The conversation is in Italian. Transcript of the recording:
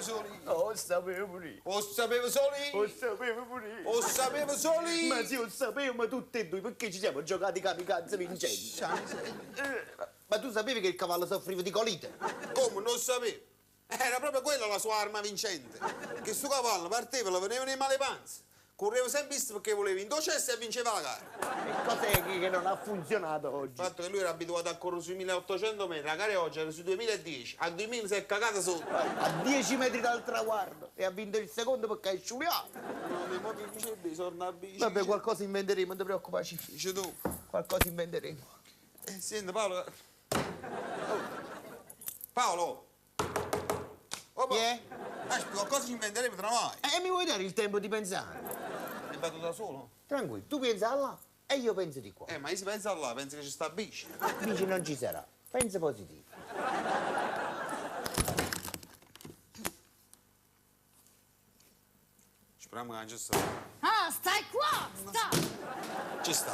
solo io. Lo sapevo pure io. Lo sapevo solo Lo io. sapevo pure io. Lo sapevo solo io. Ma se lo sapevo, ma tutti e due, perché ci siamo giocati kamikaze vincenti? Ma tu sapevi che il cavallo soffriva di colite? Come, non lo sapevo? Era proprio quella la sua arma vincente. Che sto cavallo partiva, lo venivano in male panze. Correva sempre visto perché voleva indocesse e vinceva la gara. E cos'è che non ha funzionato oggi? Il fatto che lui era abituato a correre sui 1800 metri, la gara oggi era sui 2010, a 2000 si è cagata sotto. A 10 metri dal traguardo e ha vinto il secondo perché è sciuliato. Non mi muovi dice B, torna a bici. Vabbè, qualcosa inventeremo, non ti preoccuparci. Dice tu. Qualcosa inventeremo. Senti Paolo. Oh. Paolo. Oh, Chi è? qualcosa ci inventeremo tra noi. E mi vuoi dare il tempo di pensare? È battuto da solo? Tranquillo, tu pensa là e io penso di qua. Ma io si pensa là, pensa che ci sta bici. Dici non ci sarà. Pensa positivo. Speriamo che non ci sta. Ah, stai qua! Sta! Ci sta.